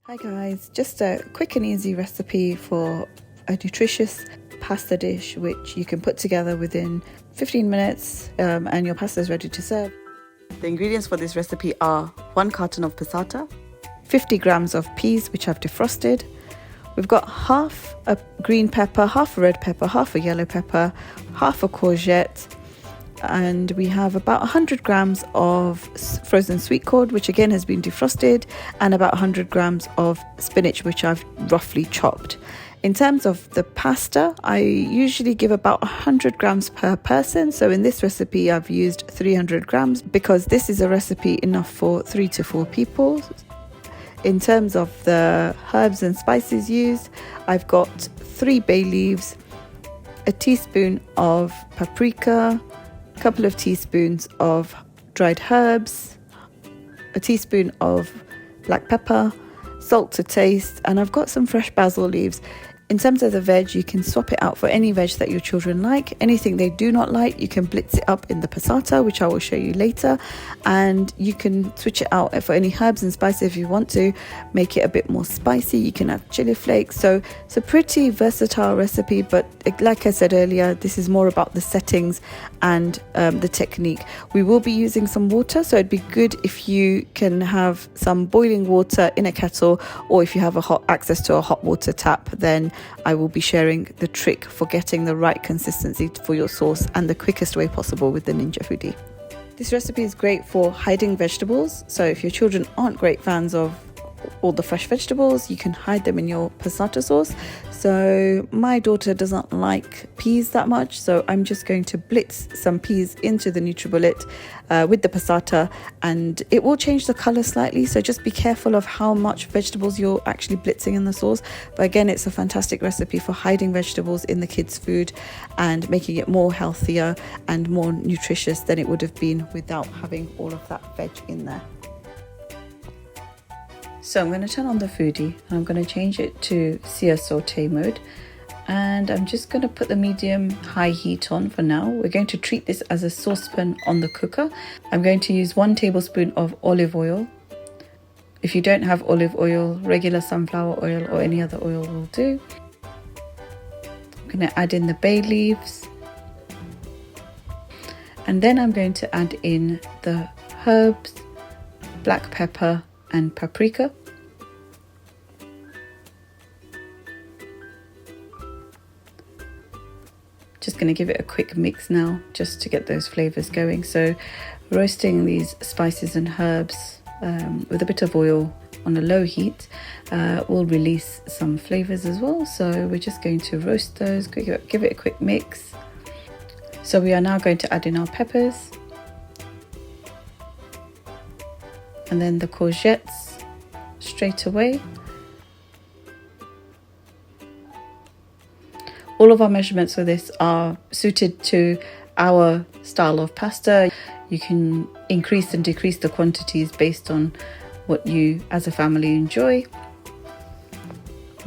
Hi guys, just a quick and easy recipe for a nutritious pasta dish which you can put together within 15 minutes and your pasta is ready to serve. The ingredients for this recipe are 1 carton of passata, 50 grams of peas which I've defrosted. We've got half a green pepper, half a red pepper, half a yellow pepper, half a courgette, and we have about 100 grams of frozen sweet corn, which again has been defrosted, and about 100 grams of spinach, which I've roughly chopped. In terms of the pasta, I usually give about 100 grams per person. So in this recipe, I've used 300 grams because this is a recipe enough for 3 to 4 people. In terms of the herbs and spices used, I've got 3 bay leaves, a teaspoon of paprika, a couple of teaspoons of dried herbs, a teaspoon of black pepper, salt to taste, and I've got some fresh basil leaves. In terms of the veg, you can swap it out for any veg that your children like. Anything they do not like, you can blitz it up in the passata, which I will show you later, and you can switch it out for any herbs and spices if you want to make it a bit more spicy. You can have chili flakes. So it's a pretty versatile recipe, but like I said earlier, this is more about the settings and the technique. We will be using some water, so it'd be good if you can have some boiling water in a kettle, or if you have access to a hot water tap, then I will be sharing the trick for getting the right consistency for your sauce and the quickest way possible with the Ninja Foodi. This recipe is great for hiding vegetables. So if your children aren't great fans of all the fresh vegetables, you can hide them in your passata sauce. So my daughter doesn't like peas that much, so I'm just going to blitz some peas into the nutribullet with the passata, and it will change the color slightly, so just be careful of how much vegetables you're actually blitzing in the sauce. But again, it's a fantastic recipe for hiding vegetables in the kids' food and making it more healthier and more nutritious than it would have been without having all of that veg in there. So I'm going to turn on the Foodi and I'm going to change it to sear saute mode, and I'm just going to put the medium high heat on for now. We're going to treat this as a saucepan on the cooker. I'm going to use 1 tablespoon of olive oil. If you don't have olive oil, regular sunflower oil or any other oil will do. I'm going to add in the bay leaves, and then I'm going to add in the herbs, black pepper and paprika. Just going to give it a quick mix now just to get those flavors going. So roasting these spices and herbs with a bit of oil on a low heat will release some flavors as well. So we're just going to roast those, give it a quick mix. So we are now going to add in our peppers, and then the courgettes straight away. All of our measurements for this are suited to our style of pasta. You can increase and decrease the quantities based on what you as a family enjoy.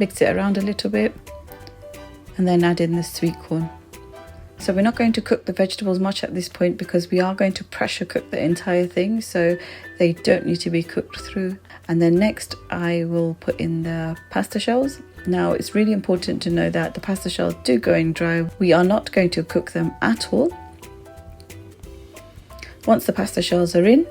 Mix it around a little bit and then add in the sweet corn. So we're not going to cook the vegetables much at this point because we are going to pressure cook the entire thing, so they don't need to be cooked through. And then next I will put in the pasta shells. Now it's really important to know that the pasta shells do go in dry. We are not going to cook them at all. Once the pasta shells are in,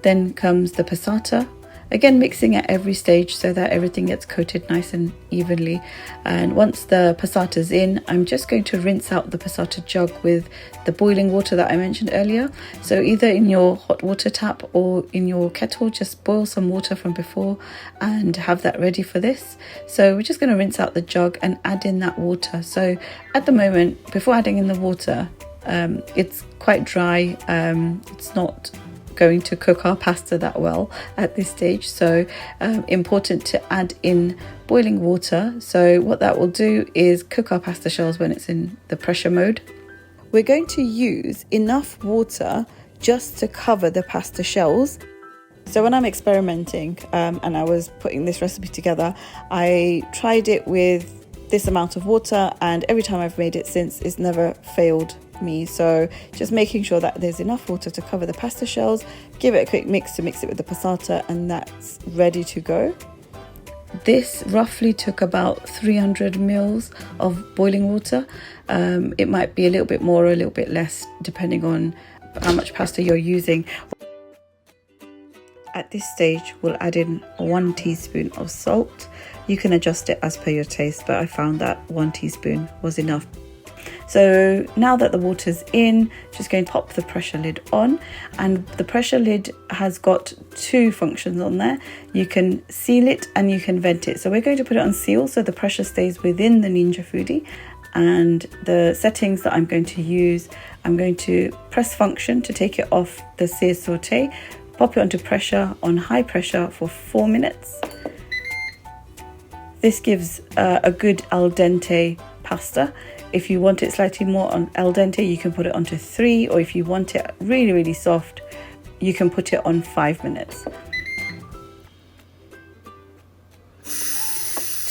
then comes the passata. Again, mixing at every stage so that everything gets coated nice and evenly. And once the passata's in, I'm just going to rinse out the passata jug with the boiling water that I mentioned earlier. So either in your hot water tap or in your kettle, just boil some water from before and have that ready for this. So we're just going to rinse out the jug and add in that water. So at the moment, before adding in the water, it's quite dry. It's not going to cook our pasta that well at this stage, so important to add in boiling water. So what that will do is cook our pasta shells when it's in the pressure mode. We're going to use enough water just to cover the pasta shells. So when I'm experimenting and I was putting this recipe together, I tried it with this amount of water, and every time I've made it since, it's never failed me. So just making sure that there's enough water to cover the pasta shells, give it a quick mix to mix it with the passata, and that's ready to go. This roughly took about 300 mils of boiling water. It might be a little bit more or a little bit less depending on how much pasta you're using. At this stage, we'll add in 1 teaspoon of salt. You can adjust it as per your taste, but I found that 1 teaspoon was enough. So now that the water's in, just going to pop the pressure lid on, and the pressure lid has got 2 functions on there. You can seal it and you can vent it. So we're going to put it on seal so the pressure stays within the Ninja Foodi. And the settings that I'm going to use, I'm going to press function to take it off the sear saute, pop it onto pressure on high pressure for 4 minutes. This gives a good al dente pasta. If you want it slightly more on al dente, you can put it onto 3, or if you want it really, really soft, you can put it on 5 minutes.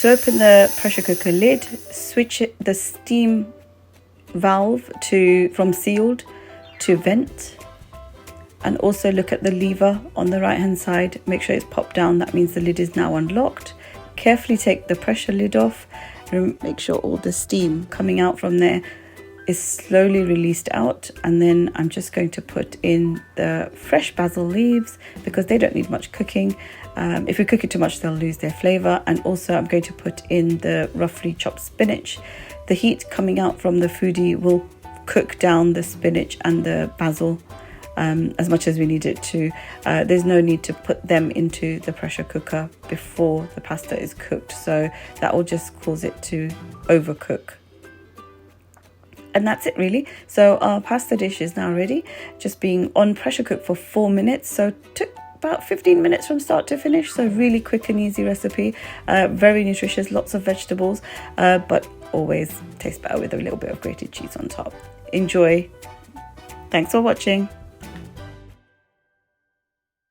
To open the pressure cooker lid, switch the steam valve from sealed to vent, and also look at the lever on the right hand side. Make sure it's popped down, that means the lid is now unlocked. Carefully take the pressure lid off. Make sure all the steam coming out from there is slowly released out, and then I'm just going to put in the fresh basil leaves because they don't need much cooking. If we cook it too much, they'll lose their flavor. And also I'm going to put in the roughly chopped spinach. The heat coming out from the Foodi will cook down the spinach and the basil as much as we need it to. There's no need to put them into the pressure cooker before the pasta is cooked, so that will just cause it to overcook. And that's it really. So our pasta dish is now ready, just being on pressure cook for 4 minutes. So it took about 15 minutes from start to finish, so really quick and easy recipe. Very nutritious, lots of vegetables, but always tastes better with a little bit of grated cheese on top. Enjoy. Thanks for watching.